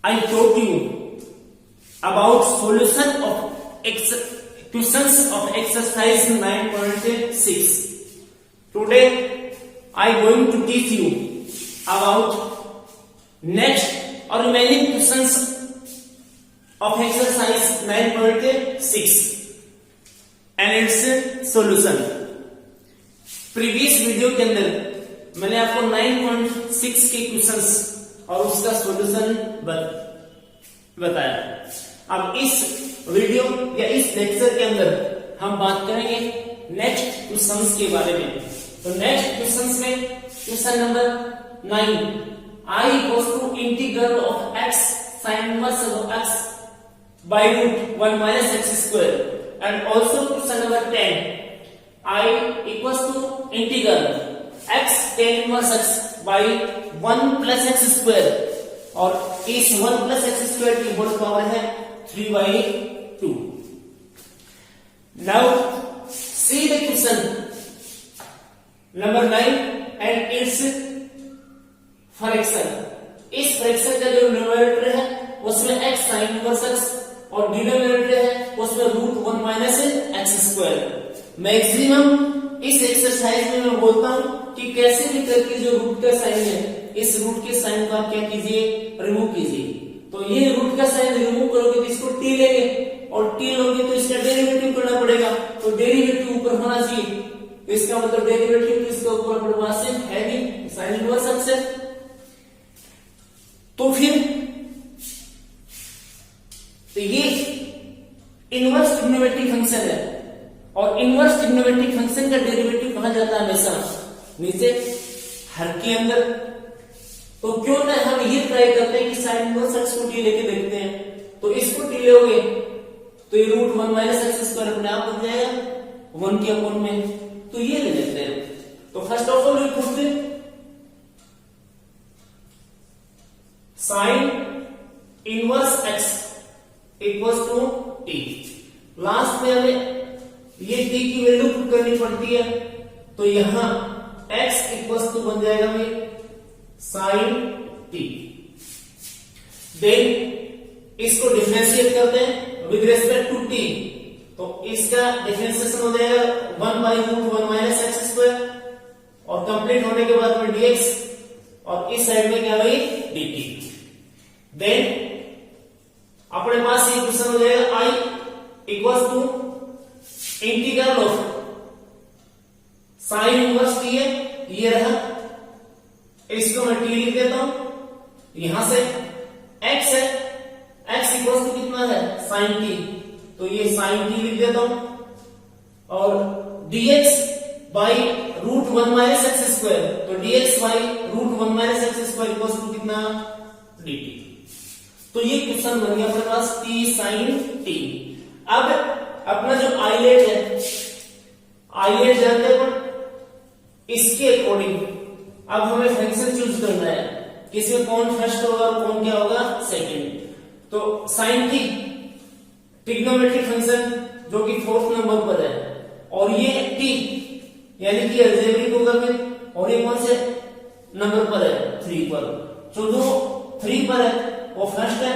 I taught you about solution of questions of exercise 9.6. Today I going to teach you about next or remaining questions of exercise 9.6 and its solution. Previous video के अंदर मैंने आपको 9.6 के questions और उसका solution बताया। अब इस वीडियो या इस लेक्चर के अंदर हम बात करेंगे नेक्स्ट क्वेश्चंस के बारे में। तो नेक्स्ट क्वेश्चंस में question number 9, I equals to integral of x sin inverse of x by root 1 minus x square, and also question number 10, I equals to integral x tan inverse x by 1 plus x square, और इस 1 plus x square की whole power है 3/2। Now see the question number 9 and its fraction. इस fraction का जो numerator है उसमें x sin inverse x और डिनोमिनेटर है उसमें √1 माइनस x स्क्वायर। मैक्सिमम इस एक्सरसाइज में मैं बोलता हूं कि कैसे भी करके जो रूट का साइन है इस रूट के साइन को आप क्या कीजिए, रिमूव कीजिए। तो ये रूट का साइन रिमूव करोगे तो इसको t लेंगे और t लोगे तो इसका डेरिवेटिव करना पड़ेगा। तो डेरिवेटिव ऊपर होना चाहिए, तो इसका मतलब डेरिवेटिव तो इसका ऊपर पड़वा से है नहीं, साइन इनवर्स x है। तो फिर तो ये इनवर्स ट्रिग्नोमेट्रिक फंक्शन है और इनवर्स ट्रिग्नोमेट्रिक फंक्शन का डेरिवेटिव कहा जाता है हमेशा नीचे हर के अंदर। तो क्यों ना हम ये ट्राई करते हैं कि साइन इनवर्स x को t लेके देखते हैं। तो इसको t लोगे तो ये √1 माइनस x स्क्वायर अपने आप बन जाएगा 1 के अपॉन में, तो ये ले लेते हैं। तो first of all we put sine inverse x equals to t। Last में हमें ये t की वैल्यू पुट करनी पड़ती है, तो यहां x इक्वल्स टू बन जाएगा भाई साइन t। देन इसको डिफरेंशिएट करते हैं विद रिस्पेक्ट टू t, तो इसका डिफरेंशिएशन हो जाएगा 1/√1 माइनस x स्क्वायर और कंप्लीट होने के बाद में dx और इस साइड में क्या भाई dt। देन अपने पास ये क्वेश्चन हो जाएगा I equals to integral of sine inverse t है, ये रहा, इसको मैं t लिख देता हूं। यहां से x है, x इक्वल्स टू कितना है साइन t, तो ये साइन t लिख देता हूं और dx by √1 minus x square, तो dx by √1 minus x square equals to कितना dt। तो ये क्वेश्चन बन गया अपने पास t sin t। अब अपना जो आइलेट है, आइलेट जानते हैं पर इसके अकॉर्डिंग अब हमें फंक्शन चूज करना है कि इसमें कौन फर्स्ट होगा और कौन क्या होगा सेकंड। तो sin t ट्रिग्नोमेट्रिक फंक्शन जो कि 4th नंबर पर है, और ये t यानी कि अलजेब्रिक होगा फिर, और ये कौन से नंबर पर है 3 पर। तो जो 3 पर है वो फर्स्ट है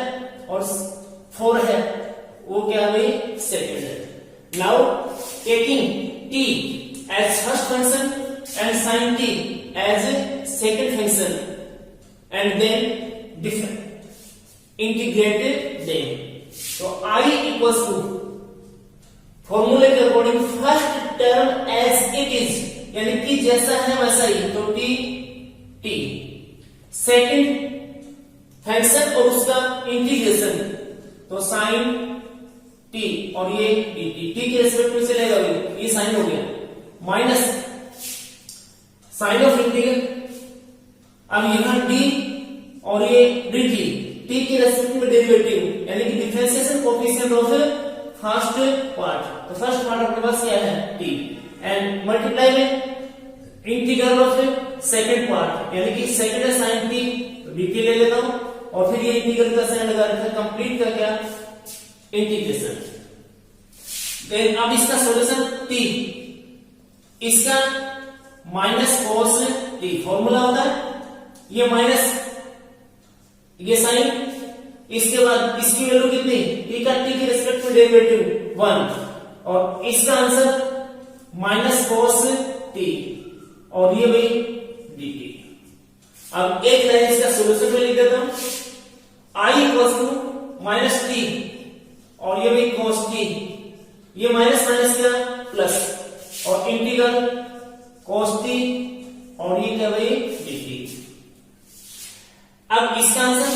और 4 है वो क्या है सेकंड है। Now taking t as first function and sin t as second function and then integrated them, तो I इक्वल्स टू फॉर्मूले के according first term as it is, यानी कि जैसा है वैसा ही, तो t सेकंड फंक्शन और उसका इंटीग्रेशन, तो साइन t और ये dt, t के रेस्पेक्ट में चलेगा, ये साइन हो गया, माइनस साइन ऑफ इंटीग्रल। अब यहां d और ये dt, t के रेस्पेक्ट में डेरिवेटिव यानी कि differentiation coefficient of first part, तो फर्स्ट पार्ट अपने पास क्या है t एंड मल्टीप्लाई में इंटीग्रल ऑफ सेकंड पार्ट यानी कि सेकंड है साइन t, dt ले लेता हूं और फिर ये इंटीग्रल का साइन लगा रखा है, कंप्लीट का क्या इंटीग्रेशन। देन अब इसका सॉल्यूशन t, इसका माइनस cos t फॉर्मूला होता है, ये माइनस ये साइन इसके बाद इसकी वैल्यू कितनी, टी का टी के रिस्पेक्ट में डेरिवेटिव 1, और इसका आंसर माइनस कॉस टी, और ये भाई डी टी। अब एक लाइन इसका सोल्यूशन में लिख देता हूं, I equals to minus t, और ये भी कॉस टी, ये माइनस माइनस क्या प्लस, और इंटीग्रल कॉस टी, और ये क्या भाई डी टी। अब इसका answer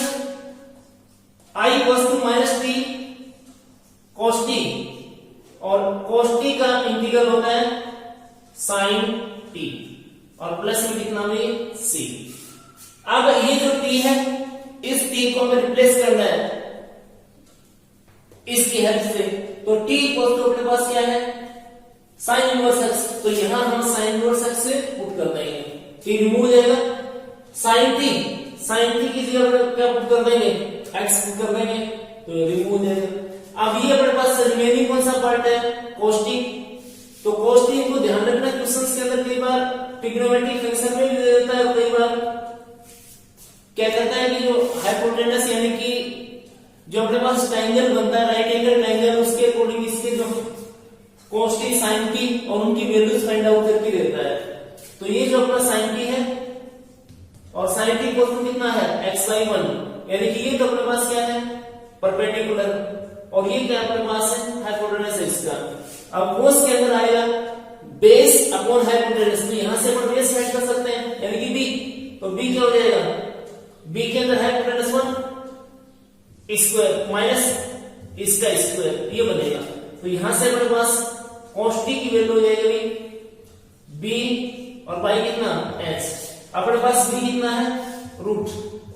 I equals to minus t cos t, और कॉस टी का इंटीग्रल होता है साइन टी, और प्लस में कितना भी सी। अब ये जो टी है, इस टी को हमें रिप्लेस करना है इसकी हेल्प से, तो टी इक्वल टू अपने पास क्या है साइन इनवर्स एक्स, तो यहां हम साइन इनवर्स एक्स से पुट कर देंगे, टी रिमूव हो जाएगा, साइन टी की जगह क्या पुट कर देंगे एक्स पुट कर देंगे, तो ये रिमूव हो जाएगा। अब ये अपने पास रिमेनिंग कौन सा पार्ट है cos t, तो cos t को ध्यान रखना क्वेश्चंस के अंदर कई बार ट्रिग्नोमेट्रिक फंक्शन में भी दे देता है, कई बार क्या कहता है कि जो हाइपोटेनस यानी कि जो अपने पास ट्रायंगल बनता है राइट एंगल ट्रायंगल, उसके अकॉर्डिंग इसके जो cos t sin t और उनकी वैल्यूज फाइंड आउट करके देता है। तो ये जो अपना sin t है और sin t इक्वल टू कितना है x/1, यानी कि ये तो अपने पास क्या है परपेंडिकुलर, और ये क्या अपने पास है हाइपोटेनस है इसका। अब कोस के अंदर आएगा बेस अपॉन हाइपोटेनस, तो यहां से अपन बेस फाइंड कर सकते हैं यानी कि b, तो b क्या हो जाएगा, b के अंदर हाइपोटेनस 1 स्क्वायर माइनस इसका स्क्वायर, ये बनेगा। तो यहां से अपने पास cos t की वैल्यू हो जाएगी b और पाई कितना h, अपने पास b कितना है रूट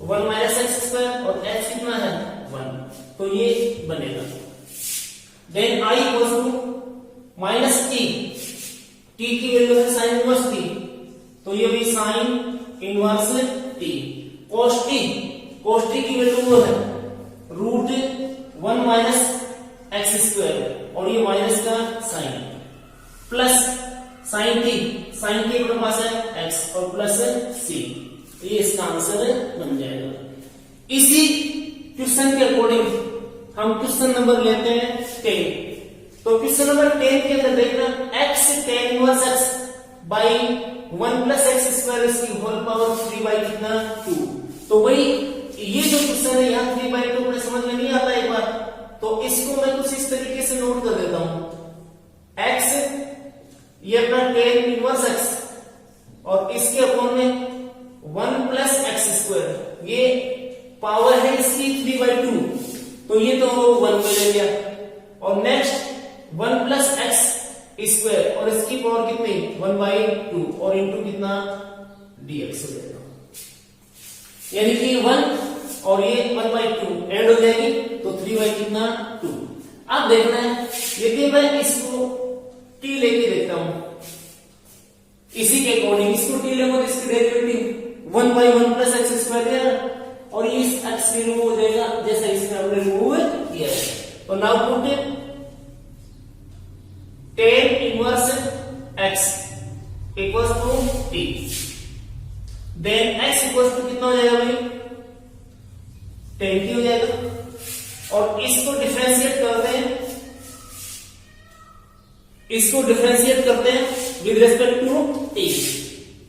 1 माइनस एक्स स्क्वायर और h कितना है 1, तो ये बनेगा। Then i equals to minus t, t की वैल्यू है साइन इनवर्स टी, तो ये भी sine inverse t, cos t की वैल्यू वो है रूट 1 माइनस एक्स स्क्वायर, और ये माइनस का साइन, प्लस साइन टी अपने पास है x और प्लस c, ये इसका आंसर बन जाएगा। इसी क्वेश्चन के अकॉर्डिंग हम क्वेश्चन नंबर लेते हैं 10, तो क्वेश्चन नंबर 10 के अंदर देखना x tan inverse x by 1 plus X square इसकी होल पावर 3 बाई कितना 2, तो वही ये जो क्वेश्चन है यहाँ 3 बाई 2 समझ में नहीं आता एक बार, तो इसको मैं कुछ इस तरीके से नोट कर देता हूं, x ये अपना tan इनवर्स x और इसके अपॉन में 1 प्लस एक्स स्क्वायर, ये पावर है इसकी 3/2, तो ये तो 1 में ले लिया, और नेक्स्ट 1 प्लस एक्स स्क्वायर और इसकी पावर कितनी 1/2 और इंटू कितना dx हो जाएगा, यानी कि 1 और ये 1/2 ऐड हो जाएगी, तो 3/2। अब देखना है यदि मैं इसको t लेके देखता हूं, इसी के अकॉर्डिंग इसको t लेंगे तो इसकी डेरिवेटिव 1/1 प्लस एक्स स्क्वायर, और ये इस x रिमूव हो जाएगा जैसा इसमें हमने रिमूव किया है। तो now put tan inverse x equals to t, then x equals to कितना हो जाएगा भाई tan t हो जाएगा, और इसको डिफरेंशिएट करते हैं विद रिस्पेक्ट टू t,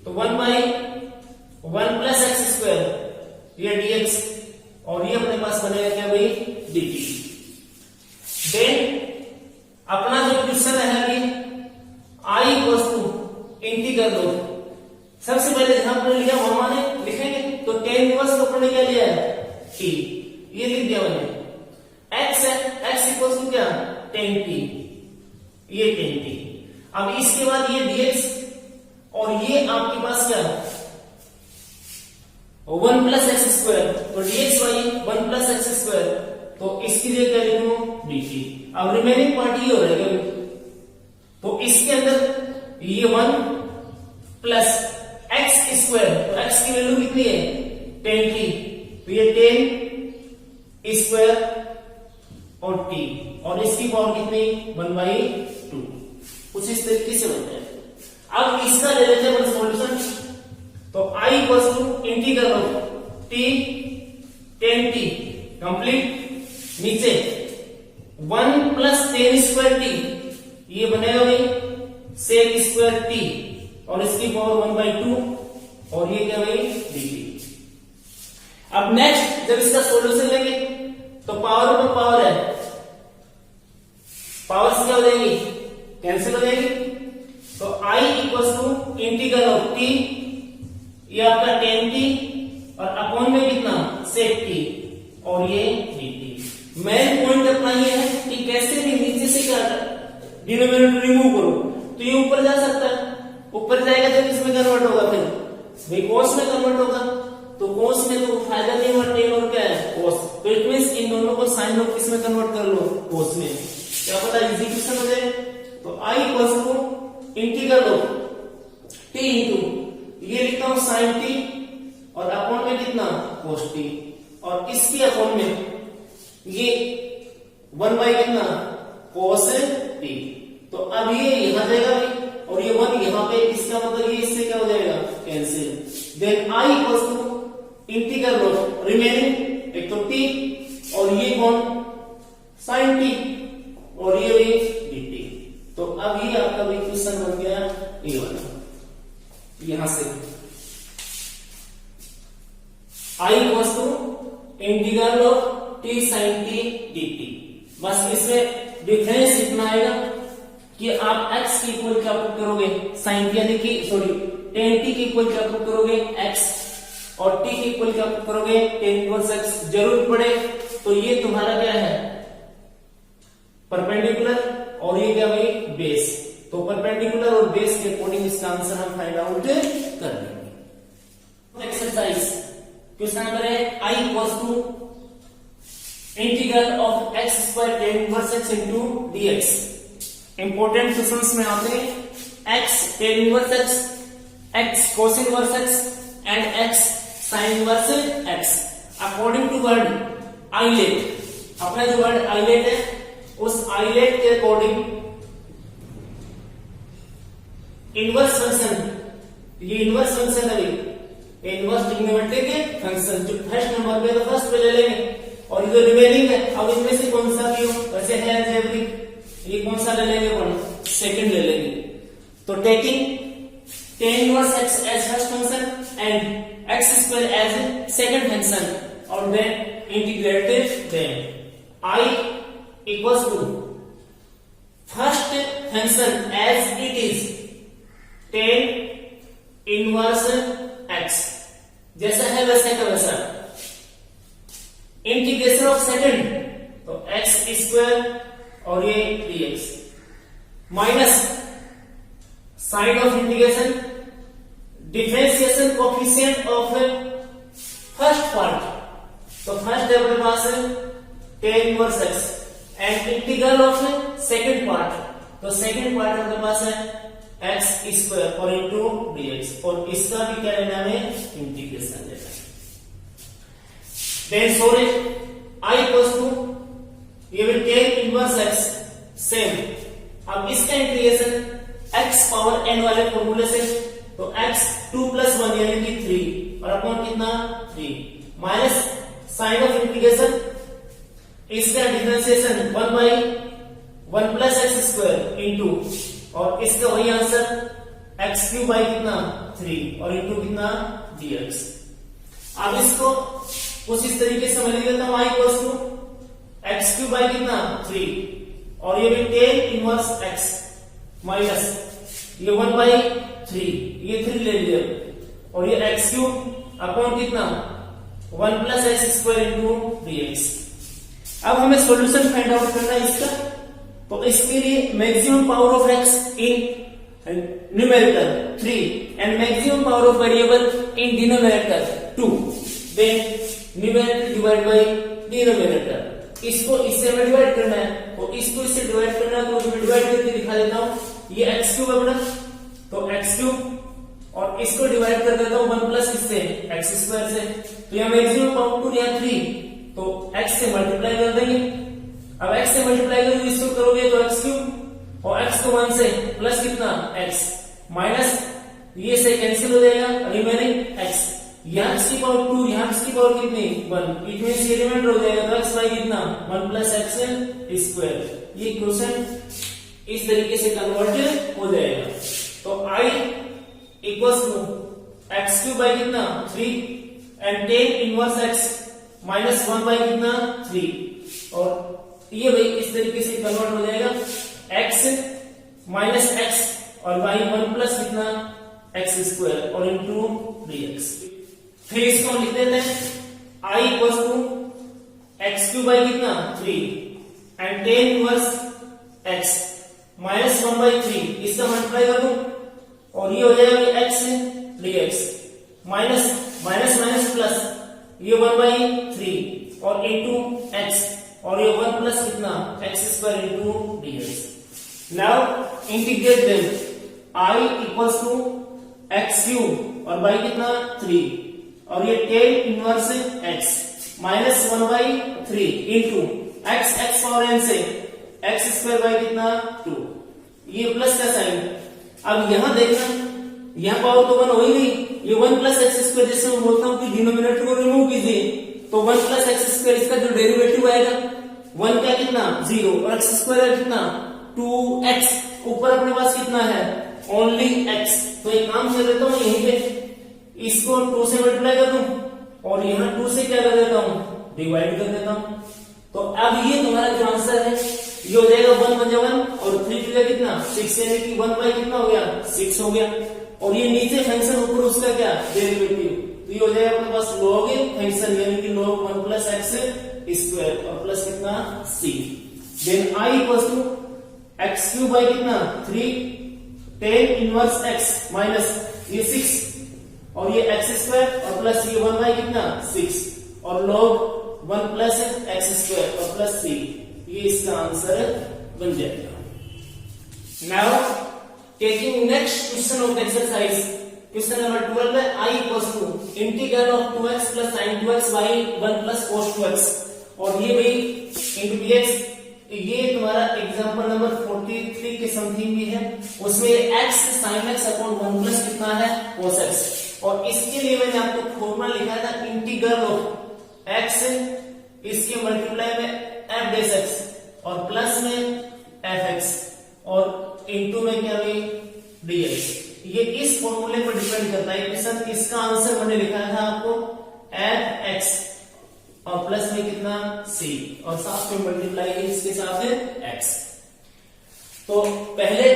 तो 1/1 प्लस एक्स स्क्वायर ये dx, और ये अपने पास बनेगा क्या भाई dt। देन अपना जो क्वेश्चन है अभी i इक्वल्स टू इंटीग्रल लो, सबसे पहले जहां पर लिया वहां ने लिखेंगे, तो tan इनवर्स को अपने क्या लिया है t, ये लिख दिया मैंने, x है x इक्वल्स टू क्या tan t, ये tan t। अब इसके बाद ये dx और ये आपके पास क्या 1 प्लस एक्स स्क्वायर, तो dx by 1 plus X square, तो इसकी जगह क्या लिखूं dt। अब रिमेनिंग पार्ट ये हो रहेगा, तो इसके अंदर ये 1 प्लस एक्स स्क्वायर, तो x की वैल्यू कितनी है tan t, तो ये tan स्क्वायर और t, और इसकी पावर कितनी 1/2, कुछ इस तरीके से बनता है। अब इसका ले लेते हैं सॉल्यूशन, तो i equals to integral of t tan t, complete. नीचे 1 प्लस टेन स्क्वायर टी, ये बनेगा भाई सेक स्क्वायर टी और इसकी पावर 1/2 और ये क्या भाई dt। अब नेक्स्ट जब इसका सॉल्यूशन लेंगे तो पावर ऊपर पावर है, पावर से क्या हो जाएगी कैंसिल हो जाएगी। तो I equal to integral of t, ये आपका टेन टी और अपॉन में कितना सेक टी और ये dt। मेन पॉइंट अपना ये है कि कैसे भी नीचे से क्या डिनोमिनेटर रिमूव करो तो ये ऊपर जा सकता है, ऊपर जाएगा जब इसमें कन्वर्ट होगा फिर भाई कोस में कन्वर्ट होगा, तो कोस में तो फायदा नहीं हुआ, टेन और क्या है कोस, तो इट मींस इन दोनों को साइन ऑफ किस में कन्वर्ट कर लो कोस में, क्या पता इजी क्वेश्चन हो जाए। तो I equal to integral of t into ये लिखता हूं साइन टी और अपॉन में कितना कोस टी और इसके अपॉन में ये 1 बाई कितना कोस टी। तो अब ये यहां जाएगा और ये 1 यहां पे, इसका मतलब ये इससे क्या हो जाएगा cancel. Then I equal to integral of remaining एक तो टी और ये कौन साइन टी और ये भी dt। तो अब ये आपका भी क्वेश्चन बन गया ये वाला, यहां से I equal to integral of T sine T dt। बस इसमें डिफरेंस इतना आएगा कि आप x की इक्वल क्या पुट करोगे साइन टी यानी कि सॉरी टेन टी की इक्वल क्या पुट करोगे x और t की इक्वल क्या पुट करोगे टेन इनवर्स x। जरूर पड़े तो ये तुम्हारा क्या है परपेंडिकुलर और ये क्या भाई बेस, तो परपेंडिकुलर और बेस के अकॉर्डिंग इसका आंसर हम फाइंड आउट कर लेंगे। एक्सरसाइज क्वेश्चन नंबर है I equal to integral of x square tan inverse x into dx। Important questions में आते हैं x tan inverse x, x cos inverse x and x sin inverse x according to word ILATE. अपना जो word ILATE है उस ILATE के according inverse function, ये inverse function है इनवर्स ट्रिग्नोमेट्रिक फंक्शन जो फर्स्ट नंबर पे तो फर्स्ट पे ले लेंगे और ये जो रिमेनिंग है अब इनमें से कौन सा भी हो वैसे है अलजेब्रिक, ये कौन सा ले लेंगे अपन सेकंड ले लेंगे। तो taking tan inverse x as first function and x square as second function और then integrated them I equals to first function as it is tan inverse x जैसा है वैसा का वैसा, इंटीग्रेशन ऑफ सेकंड तो x स्क्वायर और ये dx minus sign of integration differentiation coefficient of first part, तो फर्स्ट है अपने पास tan inverse x and integral of second part, तो सेकंड पार्ट अपने पास है x स्क्वायर और इनटू dx और इसका भी क्या लेना है इंटीग्रेशन लेना है। Then sorry I equals to ये will tan inverse x same, अब इसका इंटीग्रेशन x पावर n वाले फॉर्मूले से तो x 2 + 1 यानी कि 3 और अपॉन कितना 3 माइनस साइन ऑफ इंटीग्रेशन इसका डिफरेंशिएशन 1/1 + x² इनटू और इसका वही आंसर x³ बाई कितना 3 और इनटू कितना dx। अब इसको कुछ इस तरीके से मैं लिख देता हूं I equals to x³ by कितना 3 और ये भी tan इनवर्स x माइनस ये 1/3 ये 3 ले लिया और ये x³ अपॉन कितना 1 + x² इनटू dx। अब हमें सॉल्यूशन फाइंड आउट करना है इसका, तो इसके लिए maximum power of x in numerator 3 and maximum power of variable in denominator 2, then numerator divide by denominator. इसको इससे में डिवाइड करना है तो इसको इससे डिवाइड करना है तो मैं डिवाइड करके दिखा देता हूं। ये x³ है अपना तो x³ और इसको डिवाइड कर देता हूं 1 प्लस इससे x² से, तो यहां मैक्सिमम पावर 2 यहां 3 तो x से मल्टीप्लाई कर देंगे। अब x से मल्टीप्लाई करोगे इसको करोगे तो x³ और x को 1 से प्लस कितना x माइनस ये से कैंसिल हो जाएगा रिमेनिंग x, यहां x की पावर 2 यहां x की पावर कितनी 1, इट मींस ये रिमाइंडर हो जाएगा तो प्लस वाई कितना 1 प्लस एक्स स्क्वायर। ये क्वेश्चन इस तरीके से कन्वर्ट हो जाएगा। तो i equals to X cube by कितना 3 and tan inverse X minus 1 by कितना 3। और ये भाई इस तरीके से कन्वर्ट हो जाएगा x माइनस एक्स और y 1 प्लस कितना एक्स स्क्वायर और इंटू dx। फिर इसको लिख देते हैं i equals to X cube by कितना 3 and tan inverse X minus 1 by 3। इसका मल्टीप्लाई कर दूं और ये हो जाएगा x dx minus minus minus plus ये 1 बाई 3 और इंटू x और ये 1 प्लस कितना X square into dx। Now integrate them i equals to X cube और बाई कितना 3 और ये tan inverse x minus 1 by 3 into x x power n से एक्स स्क्वायर बाई कितना 2। ये प्लस का साइन। अब यहां देखना यहां पावर तो 1 हो ही गई। ये 1 प्लस एक्स स्क्वायर जैसे मैं बोलता हूं कि डिनोमिनेटर को रिमूव कीजिए तो 1 प्लस एक्स स्क्वायर इसका जो डेरिवेटिव आएगा 1 क्या कितना 0 और एक्स स्क्वायर कितना 2x। ऊपर अपने पास कितना है ओनली x। तो एक काम कर देता हूं यहीं पे इसको 2 से मल्टीप्लाई कर दूं और यहां 2 से क्या कर देता हूं डिवाइड कर देता हूं। तो अब ये तुम्हारा जो आंसर है ये हो जाएगा 1 बन जाएगा 1 और 3 की जगह कितना 6 यानी कि 1 बाई कितना हो गया 6 हो गया। और ये नीचे फंक्शन ऊपर उसका क्या डेरिवेटिव तो ये हो जाएगा अपने पास log फंक्शन यानी कि log 1 प्लस एक्स स्क्वायर और प्लस कितना c। Then i equals to X cube by कितना 3 टेन इनवर्स x माइनस ये 6 और ये एक्स स्क्वायर और प्लस ये 1 बाई कितना 6 और log 1 प्लस एक्स स्क्वायर और प्लस c। ये इसका आंसर बन जाएगा। Now taking next question of exercise question number 12 है i equals to integral of 2x plus sin 2x by 1 plus cos 2x और ये भाई इंटू dx। ये तुम्हारा एग्जांपल नंबर 43 के समथिंग भी है। उसमें x sin x upon 1 plus कितना है cos x और इसके लिए मैंने आपको फॉर्मूला लिखा था इंटीग्रल ऑफ x इसके मल्टीप्लाई में f डेश x और प्लस में fx और इनटू में क्या हुई dx। ये इस फॉर्मूले पर डिपेंड करता है। सर इसका आंसर मैंने लिखा था आपको fx और प्लस में कितना c और साथ में मल्टीप्लाई है इसके साथ है x। तो पहले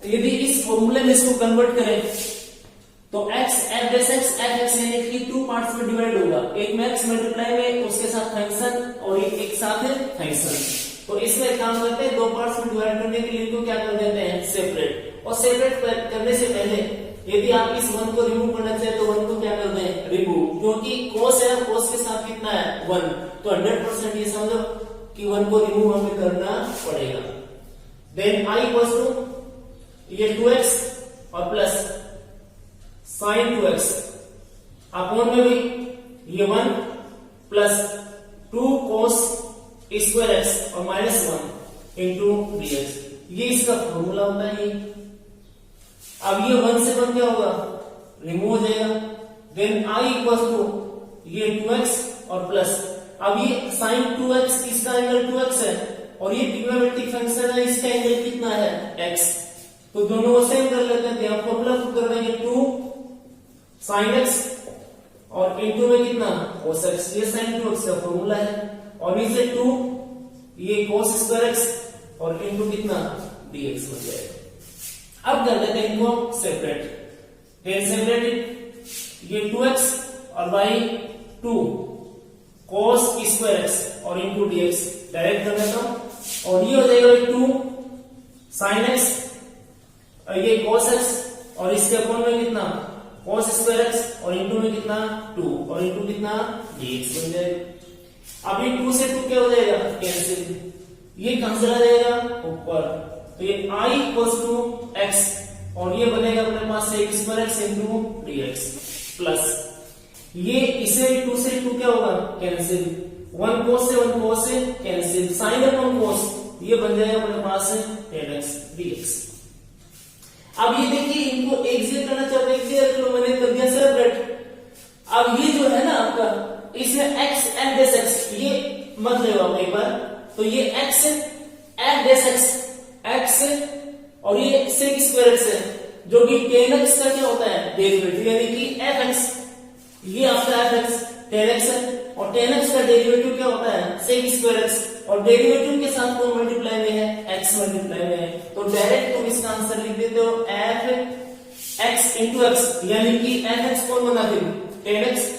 यदि इस फॉर्मूले में इसको कन्वर्ट करें तो x f dash x f x यानी कि 2 पार्ट्स में डिवाइड होगा। एक में x मल्टीप्लाई में उसके साथ फंक्शन और एक साथ है फंक्शन। तो इसमें काम करते हैं 2 पार्ट्स में डिवाइड करने के लिए इनको क्या कर देते हैं सेपरेट। और सेपरेट करने से पहले यदि आप इस 1 को रिमूव करना चाहे तो 1 को क्या कर दें रिमूव क्योंकि cos है cos के साथ कितना है 1 तो 100% ये समझो कि 1 को रिमूव हमें करना पड़ेगा। देन i इक्वल्स टू ये 2x और प्लस sin 2x अपॉन में भी ये 1 प्लस 2 cos स्क्वायर x और माइनस 1 इंटू dx। ये इसका फॉर्मूला होता है। ये अब ये 1 से 1 क्या होगा रिमूव हो जाएगा। देन i इक्वल्स टू ये 2x और प्लस अब ये sin 2x इसका एंगल 2x है और ये ट्रिग्नोमेट्रिक फंक्शन है इसका एंगल कितना है x। तो दोनों को सेम कर लेते हैं। यहां फॉर्मूला कर देंगे 2 sin x और इनटू में कितना cos x। ये sin 2x का फॉर्मूला है और इसे 2 ये cos स्क्वायर x और इनटू कितना dx हो जाएगा। अब कर देते हैं इनको सेपरेट। देन सेपरेट ये 2x और बाई 2 cos स्क्वायर x और इनटू dx डायरेक्ट कर देता हूं और ये हो जाएगा 2 sin x ये cos x और इसके अपॉन में कितना cos स्क्वायर x और इनटू में कितना 2 और इनटू कितना dx बन जाएगा। अब ये 2 से 2 क्या हो जाएगा कैंसिल। ये कहां चला जाएगा ऊपर तो ये i इक्वल्स टू x और ये बनेगा अपने पास से x square x into dx plus ये इसे 2 से 2 क्या होगा कैंसिल 1 cos से 1 cos से कैंसिल sin अपॉन cos ये बन जाएगा अपने पास से tan x dx। अब ये देखिए इनको एक से करना चाहते हैं क्लियर तो मैंने कर दिया सेपरेट। अब ये जो है ना आपका इसमें x f डेश x ये मत ले आप एक बार, तो ये x f डेश x और ये sec स्क्वायर x है, जो कि tan x का क्या होता है डेरिवेटिव, यानी कि fx, ये आपका fx tan x है, और tan x का डेरिवेटिव क्या होता है sec स्क्वायर x, और डेरिवेटिव के साथ कौन मल्टीप्लाई में है x मल्टीप्लाई में है, तो डायरेक्ट तुम इसका आंसर लिख देते हो f x इंटू एक्स, यानी कि fx कौन बना फिर tan x,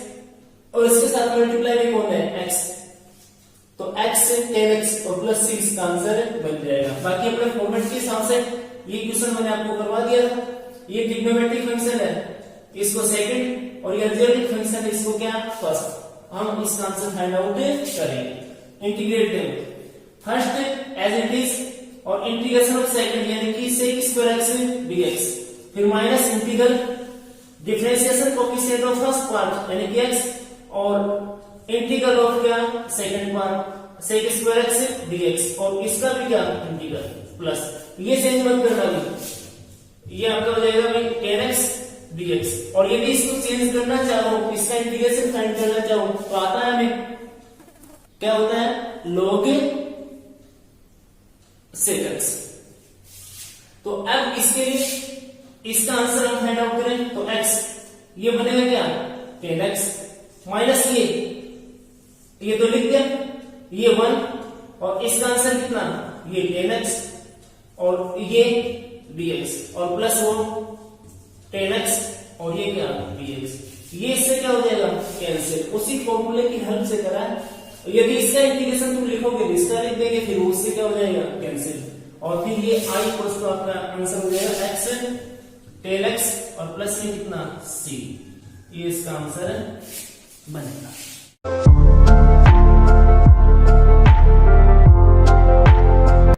और इसके साथ मल्टीप्लाई में कौन है x, तो x से tan x और प्लस c इसका आंसर बन जाएगा। बाकी अपने फॉर्मेट के हिसाब से ये क्वेश्चन मैंने आपको करवा दिया था। ये ट्रिग्नोमेट्रिक फंक्शन है, इसको सेकंड, और ये अलजेब्रिक फंक्शन है, इसको क्या फर्स्ट। हम इसका आंसर फाइंड आउट करेंगे। इंटीग्रेट करेंगे फर्स्ट एज इट इज, और इंटीग्रेशन ऑफ सेकंड यानी कि sec स्क्वायर x dx, फिर minus integral differentiation coefficient of first part यानी कि x, और इंटीग्रल ऑफ क्या second part sec square x dx, और इसका भी क्या इंटीग्रल प्लस, ये चेंज मत करना, ये आपका हो जाएगा भाई tan x dx, और यदि इसको चेंज करना चाहो, इसका इंटीग्रेशन फाइंड करना चाहो, तो आता है हमें क्या होता है log sec x। तो अब इसके लिए इसका आंसर हम फाइंड आउट करें, तो x ये बनेगा क्या tan x माइनस ये तो लिख दिया, ये 1, और इसका आंसर कितना ये tan x और ये dx, और प्लस वो tan x और ये क्या dx, ये इससे क्या हो जाएगा कैंसिल, उसी फॉर्मूले की हेल्प से करा है। यदि इसका इंटीग्रेशन तुम लिखोगे तो इसका लिख देंगे, फिर उससे क्या हो जाएगा कैंसिल, और फिर ये i इक्वल्स टू आपका आंसर हो जाएगा x tan x और प्लस में कितना c, ये इसका आंसर बनेगा।